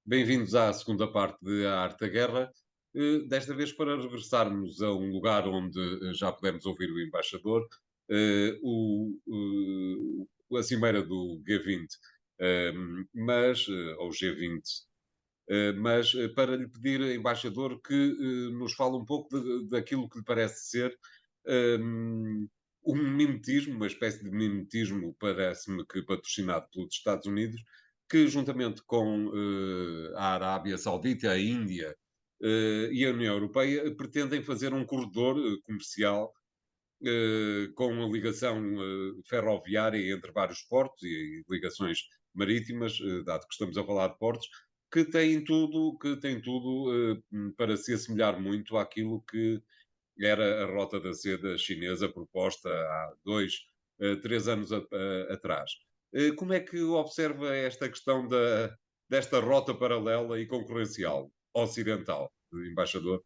Bem-vindos à segunda parte de A Arte da Guerra, desta vez para regressarmos a um lugar onde já pudemos ouvir o embaixador, a cimeira do G20, ou G20, para lhe pedir, embaixador, que nos fale um pouco daquilo que lhe parece ser um, um mimetismo, uma espécie de mimetismo, parece-me que patrocinado pelos Estados Unidos, que juntamente com a Arábia Saudita, a Índia e a União Europeia pretendem fazer um corredor comercial com uma ligação ferroviária entre vários portos e ligações marítimas, dado que estamos a falar de portos, que tem tudo para se assemelhar muito àquilo que era a Rota da Seda chinesa proposta há 3 anos atrás. Como é que observa esta questão desta rota paralela e concorrencial ocidental, embaixador?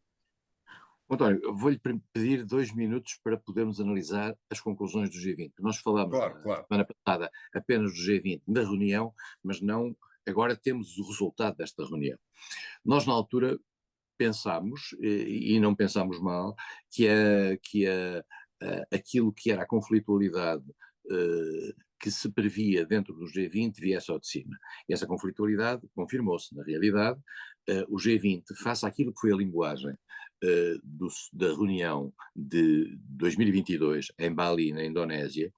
António, eu vou-lhe pedir 2 minutos para podermos analisar as conclusões do G20. Nós falamos Claro, na claro. semana passada apenas do G20, da reunião, mas não, agora temos o resultado desta reunião. Nós, na altura, pensámos, e não pensámos mal, aquilo que era a conflitualidade que se previa dentro do G20 viesse ao de cima. E essa conflitualidade confirmou-se. Na realidade, o G20, face àquilo que foi a linguagem da reunião de 2022 em Bali, na Indonésia,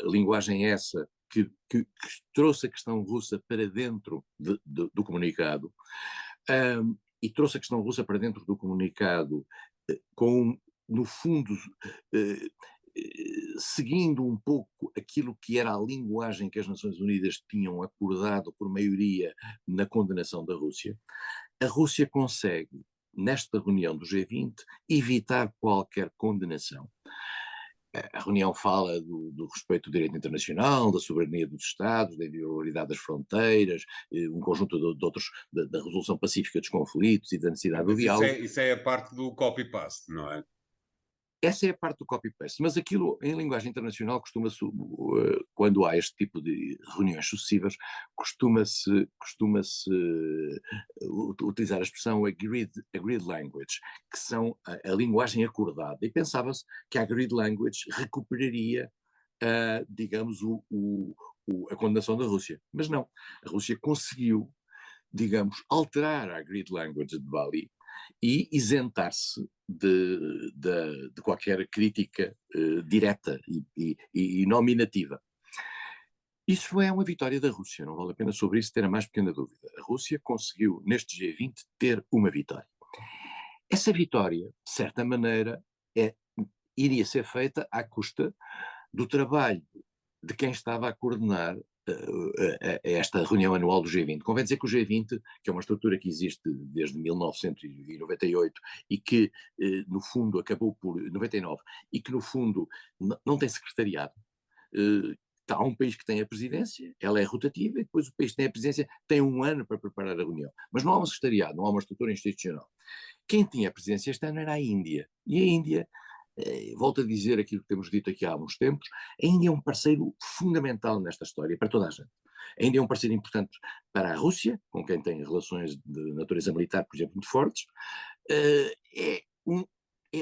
linguagem essa que trouxe a questão russa para dentro do comunicado, e trouxe a questão russa para dentro do comunicado com, no fundo, eh, seguindo um pouco aquilo que era a linguagem que as Nações Unidas tinham acordado por maioria na condenação da Rússia. A Rússia consegue, nesta reunião do G20, evitar qualquer condenação. A reunião fala do respeito do direito internacional, da soberania dos Estados, da inviolabilidade das fronteiras, um conjunto de outros, da resolução pacífica dos conflitos e da necessidade do Mas isso diálogo. é, isso é a parte do copy-paste, não é? Essa é a parte do copy-paste, mas aquilo em linguagem internacional quando há este tipo de reuniões sucessivas, costuma-se utilizar a expressão agreed language, que são a linguagem acordada, e pensava-se que a agreed language recuperaria, digamos, a condenação da Rússia, mas não, a Rússia conseguiu, digamos, alterar a agreed language de Bali e isentar-se de qualquer crítica direta e nominativa. Isso é uma vitória da Rússia, não vale a pena sobre isso ter a mais pequena dúvida. A Rússia conseguiu, neste G20, ter uma vitória. Essa vitória, de certa maneira, iria ser feita à custa do trabalho de quem estava a coordenar esta reunião anual do G20. Convém dizer que o G20, que é uma estrutura que existe desde 1998 e que, no fundo, acabou por 99, e que, no fundo, não tem secretariado. Há um país que tem a presidência, ela é rotativa, e depois o país que tem a presidência tem um ano para preparar a reunião. Mas não há um secretariado, não há uma estrutura institucional. Quem tinha a presidência este ano era a Índia. E a Índia, volto a dizer aquilo que temos dito aqui há uns tempos, a Índia é um parceiro fundamental nesta história, para toda a gente. A Índia é um parceiro importante para a Rússia, com quem tem relações de natureza militar, por exemplo, muito fortes. É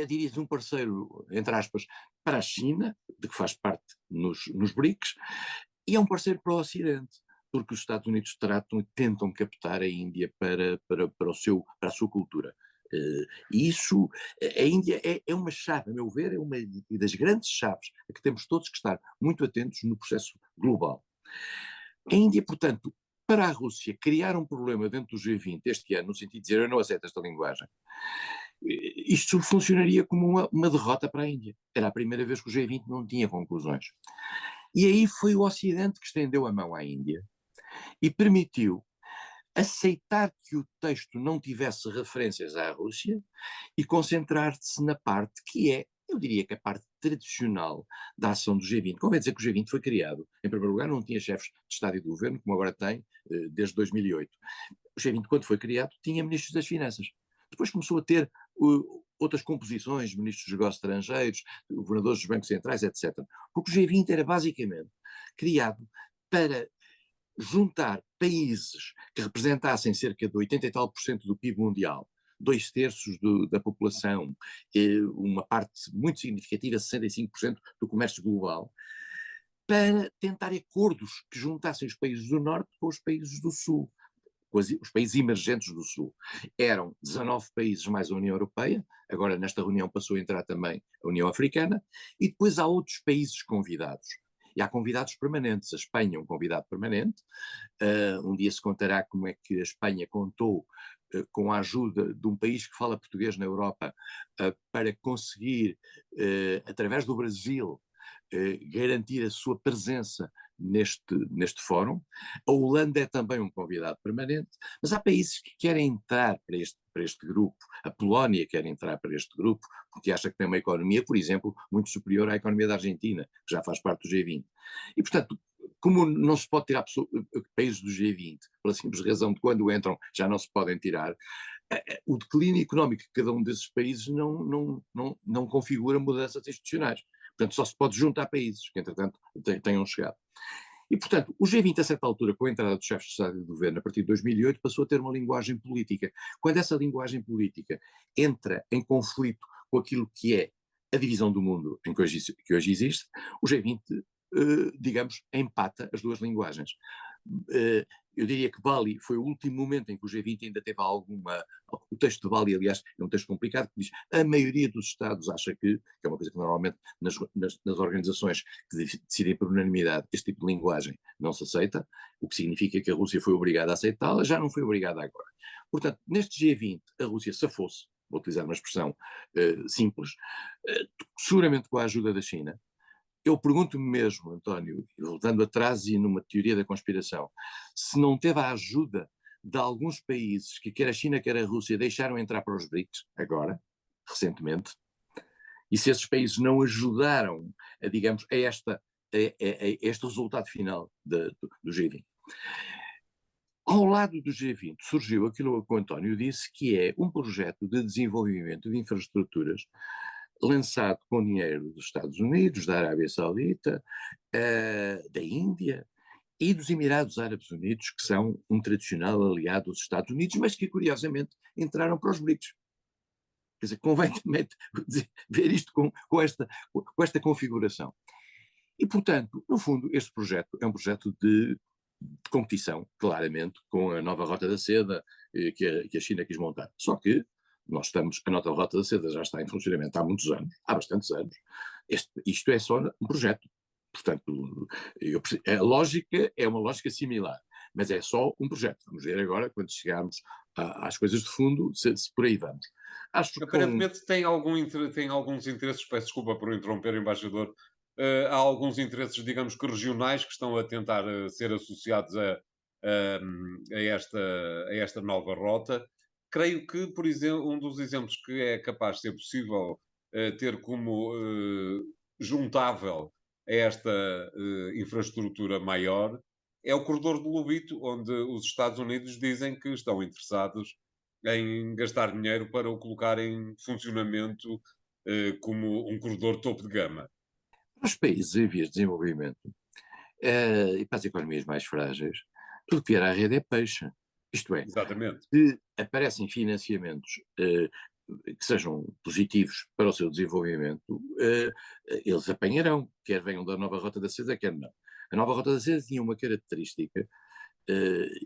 diria, um parceiro, entre aspas, para a China, de que faz parte nos BRICS, e é um parceiro para o Ocidente, porque os Estados Unidos tratam e tentam captar a Índia para a sua cultura. E isso, a Índia é uma chave, a meu ver, é uma das grandes chaves a que temos todos que estar muito atentos no processo global. A Índia, portanto, para a Rússia, criar um problema dentro do G20 este ano, no sentido de dizer eu não aceito esta linguagem, isto funcionaria como uma derrota para a Índia. Era a primeira vez que o G20 não tinha conclusões. E aí foi o Ocidente que estendeu a mão à Índia e permitiu aceitar que o texto não tivesse referências à Rússia e concentrar-se na parte que é, eu diria que a parte tradicional da ação do G20. Convém dizer que o G20 foi criado, em primeiro lugar, não tinha chefes de Estado e de Governo, como agora tem, desde 2008. O G20, quando foi criado, tinha ministros das Finanças. Depois começou a ter outras composições, ministros dos negócios estrangeiros, governadores dos bancos centrais, etc. Porque o G20 era basicamente criado para juntar países que representassem cerca de 80 e tal por cento do PIB mundial, dois terços da população, uma parte muito significativa, 65% do comércio global, para tentar acordos que juntassem os países do Norte com os países do Sul, os países emergentes do Sul. Eram 19 países mais a União Europeia, agora nesta reunião passou a entrar também a União Africana, e depois há outros países convidados. E há convidados permanentes. A Espanha é um convidado permanente. Um dia se contará como é que a Espanha contou com a ajuda de um país que fala português na Europa para conseguir, através do Brasil, garantir a sua presença neste fórum. A Holanda é também um convidado permanente, mas há países que querem entrar para este grupo. A Polónia quer entrar para este grupo, porque acha que tem uma economia, por exemplo, muito superior à economia da Argentina, que já faz parte do G20. E, portanto, como não se pode tirar países do G20, pela simples razão de quando entram já não se podem tirar, o declínio económico de cada um desses países não configura mudanças institucionais. Portanto, só se pode juntar países que, entretanto, tenham chegado. E, portanto, o G20, a certa altura, com a entrada dos chefes de Estado e de Governo, a partir de 2008, passou a ter uma linguagem política. Quando essa linguagem política entra em conflito com aquilo que é a divisão do mundo que hoje existe, o G20, digamos, empata as duas linguagens. Eu diria que Bali foi o último momento em que o G20 ainda teve alguma. O texto de Bali, aliás, é um texto complicado, que diz a maioria dos Estados acha que é uma coisa que normalmente nas organizações que decidem por unanimidade este tipo de linguagem não se aceita, o que significa que a Rússia foi obrigada a aceitá-la, já não foi obrigada agora. Portanto, neste G20, a Rússia safou-se, vou utilizar uma expressão simples, seguramente com a ajuda da China. Eu pergunto-me mesmo, António, voltando atrás e numa teoria da conspiração, se não teve a ajuda de alguns países que quer a China, quer a Rússia, deixaram entrar para os BRICS, agora, recentemente, e se esses países não ajudaram, digamos, a este resultado final do G20. Ao lado do G20 surgiu aquilo que o António disse, que é um projeto de desenvolvimento de infraestruturas lançado com dinheiro dos Estados Unidos, da Arábia Saudita, da Índia e dos Emirados Árabes Unidos, que são um tradicional aliado dos Estados Unidos, mas que curiosamente entraram para os BRICS. Quer dizer, convém também ver isto com esta configuração. E, portanto, no fundo, este projeto é um projeto de competição, claramente, com a nova Rota da Seda que a China quis montar. Só que a nova Rota da Seda já está em funcionamento há muitos anos, há bastantes anos. Isto é só um projeto. Portanto, a lógica é uma lógica similar, mas é só um projeto. Vamos ver agora, quando chegarmos às coisas de fundo, se por aí vamos. Acho que aparentemente tem alguns interesses, peço desculpa por interromper, embaixador, há alguns interesses, digamos que regionais, que estão a tentar ser associados a esta nova rota. Creio que, por exemplo, um dos exemplos que é capaz de ser possível ter como juntável a esta infraestrutura maior é o corredor do Lobito, onde os Estados Unidos dizem que estão interessados em gastar dinheiro para o colocar em funcionamento como um corredor topo de gama. Os países em vias de desenvolvimento e para as economias mais frágeis, tudo que vier à rede é peixe. Isto é, Exatamente. se aparecem financiamentos que sejam positivos para o seu desenvolvimento, eles apanharão, quer venham da nova Rota da Seda, quer não. A nova Rota da Seda tinha uma característica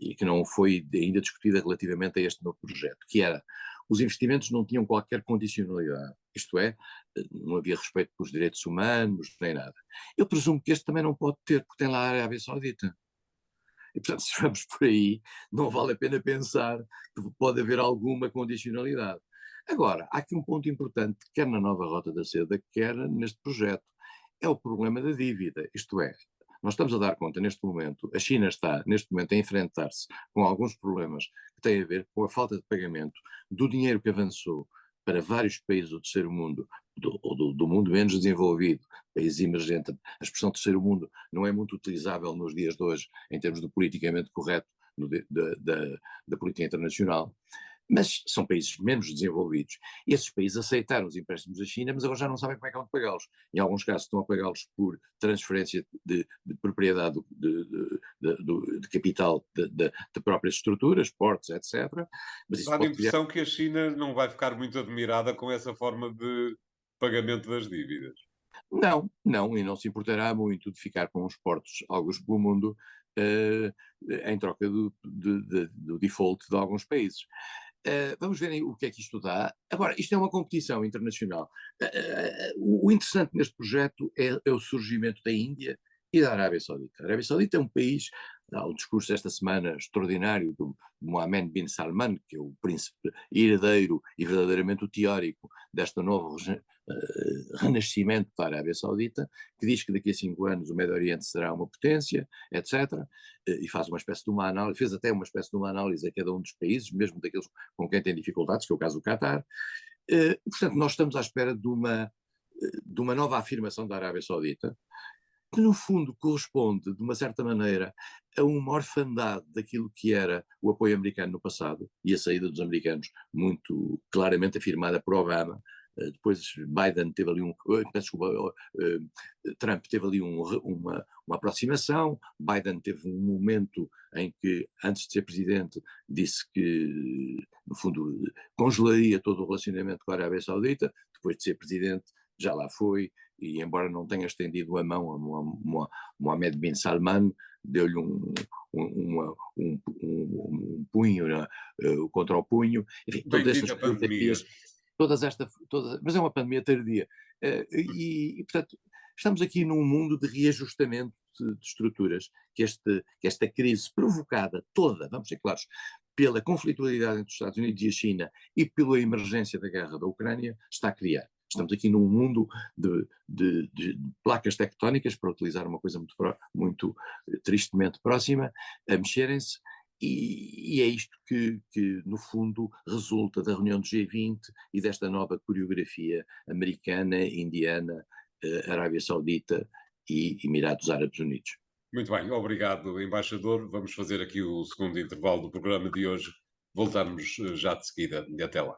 e que não foi ainda discutida relativamente a este novo projeto, que era os investimentos não tinham qualquer condicionalidade, isto é, não havia respeito pelos direitos humanos, nem nada. Eu presumo que este também não pode ter, porque tem lá a Arábia Saudita. E, portanto, se vamos por aí, não vale a pena pensar que pode haver alguma condicionalidade. Agora, há aqui um ponto importante, quer na nova Rota da Seda, quer neste projeto, é o problema da dívida, isto é, nós estamos a dar conta neste momento, a China está neste momento a enfrentar-se com alguns problemas que têm a ver com a falta de pagamento do dinheiro que avançou para vários países do terceiro mundo, do mundo menos desenvolvido, países emergentes. A expressão terceiro mundo não é muito utilizável nos dias de hoje em termos do politicamente correto da política internacional. Mas são países menos desenvolvidos. E esses países aceitaram os empréstimos da China, mas agora já não sabem como é que vão pagá-los. Em alguns casos estão a pagá-los por transferência de propriedade de capital de próprias estruturas, portos, etc. Mas isso Dá-me a pode criar. impressão que a China não vai ficar muito admirada com essa forma de pagamento das dívidas. Não, não, e não se importará muito de ficar com os portos, alguns pelo mundo, eh, em troca do default de alguns países. Vamos ver o que é que isto dá. Agora, isto é uma competição internacional. O interessante neste projeto é o surgimento da Índia e da Arábia Saudita. A Arábia Saudita é um país, há um discurso esta semana extraordinário do Mohammed bin Salman, que é o príncipe herdeiro e verdadeiramente o teórico deste novo renascimento da Arábia Saudita, que diz que daqui a 5 anos o Médio Oriente será uma potência, etc. E faz uma espécie de uma análise, fez até uma espécie de uma análise a cada um dos países, mesmo daqueles com quem tem dificuldades, que é o caso do Qatar. Portanto, nós estamos à espera de uma nova afirmação da Arábia Saudita, que no fundo corresponde, de uma certa maneira, a uma orfandade daquilo que era o apoio americano no passado e a saída dos americanos, muito claramente afirmada por Obama. Depois Biden teve ali desculpa, Trump teve ali uma aproximação, Biden teve um momento em que, antes de ser presidente, disse que, no fundo, congelaria todo o relacionamento com a Arábia Saudita, depois de ser presidente já lá foi, e embora não tenha estendido a mão a Mohammed bin Salman, deu-lhe um punho, contra o punho, enfim, todas estas Bem-vinda a pandemia. fotografias, mas é uma pandemia tardia. Portanto, estamos aqui num mundo de reajustamento de estruturas que esta crise provocada toda, vamos ser claros, pela conflitualidade entre os Estados Unidos e a China e pela emergência da guerra da Ucrânia, está a criar. Estamos aqui num mundo de placas tectónicas, para utilizar uma coisa muito tristemente próxima, a mexerem-se, e é isto que, no fundo, resulta da reunião do G20 e desta nova coreografia americana, indiana, Arábia Saudita e Emirados Árabes Unidos. Muito bem, obrigado, embaixador. Vamos fazer aqui o segundo intervalo do programa de hoje. Voltamos já de seguida e até lá.